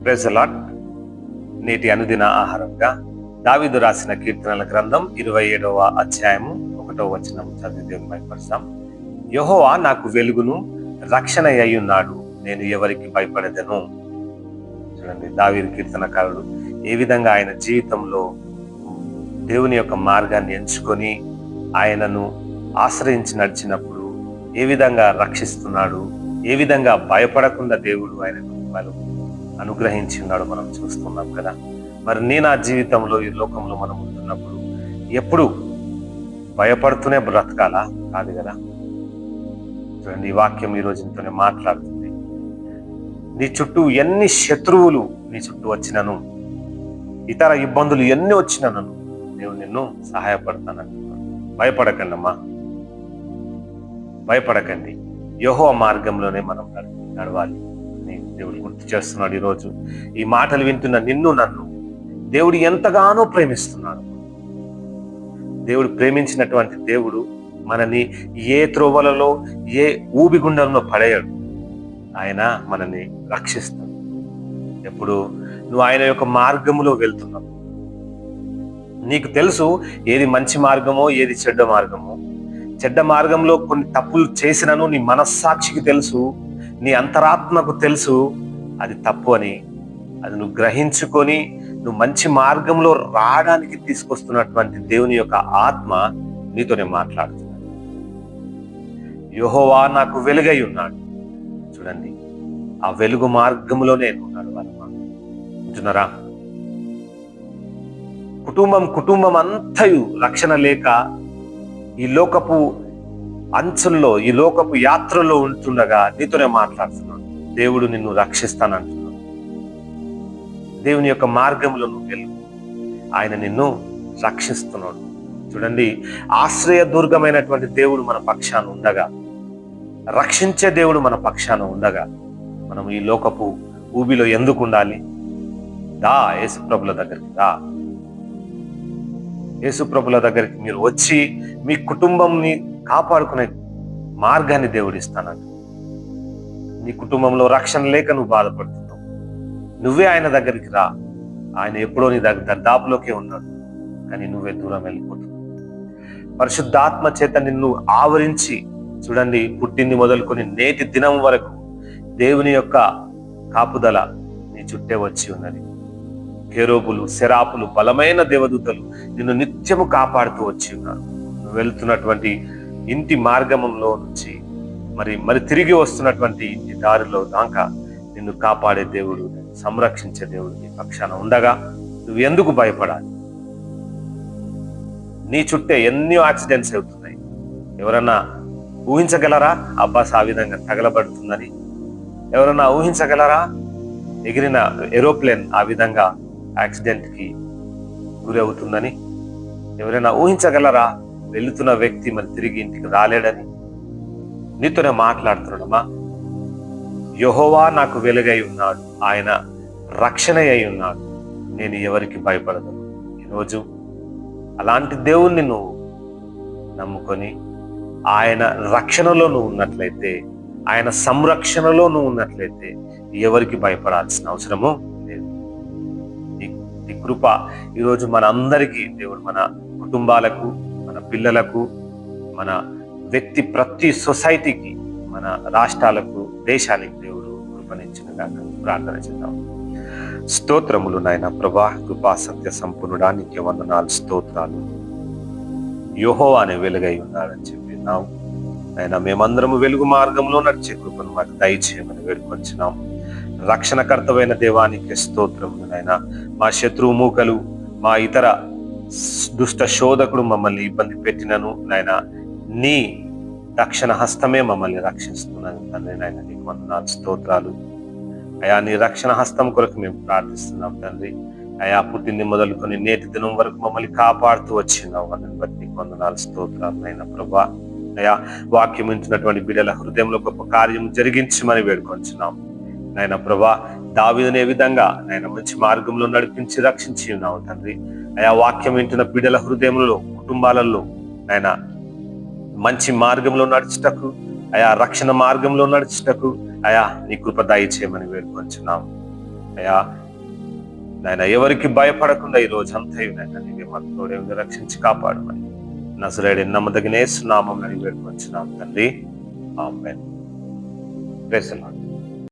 Praise the lord. నేటి అనుదిన ఆహారంగా దావీదు రాసిన కీర్తనల గ్రంథం 27వ అధ్యాయము 1వ వచనం చదివి దేవుని మహిమపరుస్తాం. యెహోవా నాకు వెలుగును రక్షణ అయ్యున్నాడు, నేను ఎవరికి భయపడెదను. చూడండి, దావీదు కీర్తనకారుడు ఏ విధంగా ఆయన జీవితంలో దేవుని యొక్క మార్గాన్ని ఎంచుకొని ఆయనను ఆశ్రయించి నడిచినప్పుడు ఏ విధంగా రక్షిస్తున్నాడు, ఏ విధంగా భయపడకుండా దేవుడు ఆయనకు అనుగ్రహించి ఉన్నాడు మనం చూస్తున్నాం కదా. మరి నేను ఆ జీవితంలో ఈ లోకంలో మనం ఉంటున్నప్పుడు ఎప్పుడు భయపడుతూనే బ్రతకాలా? కాదు కదా. చూడండి, ఈ వాక్యం ఈ రోజు నీతోనే మాట్లాడుతుంది. నీ చుట్టూ ఎన్ని శత్రువులు నీ చుట్టూ వచ్చినను, ఇతర ఇబ్బందులు ఎన్ని వచ్చినను దేవుడు నిన్ను సహాయపడతానంటున్నాడు. భయపడకండి అమ్మా, భయపడకండి. యెహోవా మార్గంలోనే మనం నడవాలి. దేవుడు గుర్తు చేస్తున్నాడు ఈరోజు. ఈ మాటలు వింటున్న నిన్ను నన్ను దేవుడు ఎంతగానో ప్రేమిస్తున్నాడు. దేవుడు ప్రేమించినటువంటి దేవుడు మనని ఏ త్రోవలలో ఏ ఊబిగుండంలో పడేయడు. ఆయన మనని రక్షిస్తాడు. ఎప్పుడు నువ్వు ఆయన యొక్క మార్గములో వెళ్తున్నావు, నీకు తెలుసు ఏది మంచి మార్గమో ఏది చెడ్డ మార్గమో. చెడ్డ మార్గంలో కొన్ని తప్పులు చేసినను నీ మనస్సాక్షికి తెలుసు, నీ అంతరాత్మకు తెలుసు అది తప్పు అని. అది నువ్వు గ్రహించుకొని నువ్వు మంచి మార్గంలో రావడానికి తీసుకొస్తున్నటువంటి దేవుని యొక్క ఆత్మ నీతోనే మాట్లాడుతున్నాడు. యెహోవా నాకు వెలుగై ఉన్నాడు. చూడండి, ఆ వెలుగు మార్గంలోనే ఉన్నాడు వాళ్ళ అంటున్నారా. కుటుంబం అంతయు రక్షణ లేక ఈ లోకపు అంచుల్లో, ఈ లోకపు యాత్రలో ఉంటుండగా నీతోనే మాట్లాడుతున్నాడు. దేవుడు నిన్ను రక్షిస్తానంటున్నాడు. దేవుని యొక్క మార్గంలో నువ్వు వెళ్ళు, ఆయన నిన్ను రక్షిస్తున్నాడు. చూడండి, ఆశ్రయ దుర్గమైనటువంటి దేవుడు మన పక్షాన ఉండగా, రక్షించే దేవుడు మన పక్షాన ఉండగా మనం ఈ లోకపు ఊబిలో ఎందుకు ఉండాలి? దా యేసుప్రభుల దగ్గరికి దా. యేసుప్రభుల దగ్గరికి మీరు వచ్చి మీ కుటుంబంని కాపాడుకునే మార్గాన్ని దేవుడు ఇస్తానంట. నీ కుటుంబంలో రక్షణ లేక నువ్వు బాధపడుతున్నావు, నువ్వే ఆయన దగ్గరికి రా. ఆయన ఎప్పుడో నీ దర్దాపులోకే ఉన్నాడు, కానీ నువ్వే దూరం వెళ్ళిపోతున్నావు. పరిశుద్ధాత్మ చేత నిన్ను ఆవరించి, చూడండి, పుట్టింది మొదలుకొని నేటి దినం వరకు దేవుని యొక్క కాపుదల నీ చుట్టే వచ్చి ఉన్నది. కేరూబులు, సెరాపులు, బలమైన దేవదూతలు నిన్ను నిత్యము కాపాడుతూ వచ్చి ఉన్నారు. నువ్వు వెళ్తున్నటువంటి ఇంటి మార్గంలో నుంచి మరి తిరిగి వస్తున్నటువంటి ఇంటి దారిలో దాకా నిన్ను కాపాడే దేవుడు, సంరక్షించే దేవుడు నీ పక్షాన ఉండగా నువ్వు ఎందుకు భయపడాలి? నీ చుట్టే ఎన్నో యాక్సిడెంట్స్ అవుతున్నాయి. ఎవరన్నా ఊహించగలరా ఆ బస్ ఆ విధంగా తగలబడుతుందని? ఎవరన్నా ఊహించగలరా ఎగిరిన ఏరోప్లేన్ ఆ విధంగా యాక్సిడెంట్కి గురి అవుతుందని? ఎవరైనా ఊహించగలరా వెళుతున్న వ్యక్తి మరి తిరిగి ఇంటికి రాలేడని? నీతోనే మాట్లాడుతున్నాడమ్మా. యెహోవా నాకు వెలుగై ఉన్నాడు, ఆయన రక్షణ అయి ఉన్నాడు, నేను ఎవరికి భయపడను. ఈరోజు అలాంటి దేవుణ్ణి నువ్వు నమ్ముకొని ఆయన రక్షణలో నువ్వు ఉన్నట్లయితే, ఆయన సంరక్షణలో నువ్వు ఉన్నట్లయితే ఎవరికి భయపడాల్సిన అవసరము లేదు. ఈ కృప ఈరోజు మన అందరికీ దేవుడు, మన కుటుంబాలకు, మన పిల్లలకు, మన వ్యక్తి ప్రతి సొసైటీకి, మన రాష్ట్రాలకు, దేశానికి దేవుడు కృపనిచ్చునుగా. ప్రార్థన చేద్దాం. స్తోత్రములు నాయన ప్రభా, కృపా సత్య సంపూర్ణుడా, నీకే వందనాలు, స్తోత్రాలు. యెహోవా అనే వెలుగై ఉన్నాడని చెప్పినావు ఆయన. మేమందరము వెలుగు మార్గంలో నడిచే కృపను మాకు దయచేయమని వేడుకొంచున్నాం. రక్షణకర్తమైన దేవానికి స్తోత్రములు నాయన. మా శత్రువు మూకలు, మా ఇతర దుష్ట శోధకుడు మమ్మల్ని ఇబ్బంది పెట్టినను నాయన, నీ రక్షణ హస్తమే మమ్మల్ని రక్షిస్తున్నాను తండ్రి. నాయన నీకు వందనాలు, స్తోత్రాలు అయా. నీ రక్షణ హస్తం కొరకు మేము ప్రార్థిస్తున్నాం తండ్రి. అయా, పుట్టింది మొదలుకొని నేటి దినం వరకు మమ్మల్ని కాపాడుతూ వచ్చినావు, అందుని బట్టి నీకు వందనాలు, స్తోత్రాలు నాయన ప్రభా. అయా, వాక్యం ఉంచినటువంటి బిడ్డల హృదయంలో గొప్ప కార్యం జరిగించమని వేడుకొంచున్నాం నాయన ప్రభా. దావీదుని ఏ విధంగా నాయన మంచి మార్గంలో నడిపించి రక్షించి ఉన్నావు తండ్రి. అయా, వాక్యం వింటున్న బిడ్డల హృదయంలో, కుటుంబాలలో నాయన మంచి మార్గంలో నడుచుటకు, అయా రక్షణ మార్గంలో నడుచుటకు అయా నీ కృప దయచేయమని వేడుకొంచున్నాం. అయ్యా నాయన ఎవరికి భయపడకుండా ఈ రోజు అంతా నాయన నీవే మాకు తోడే ఉండి రక్షించి కాపాడమని నజరేయుడి నమ్మదగిన యేసు నామమున వేడుకొంచున్నాం తండ్రి. ఆమేన్. Praise the lord.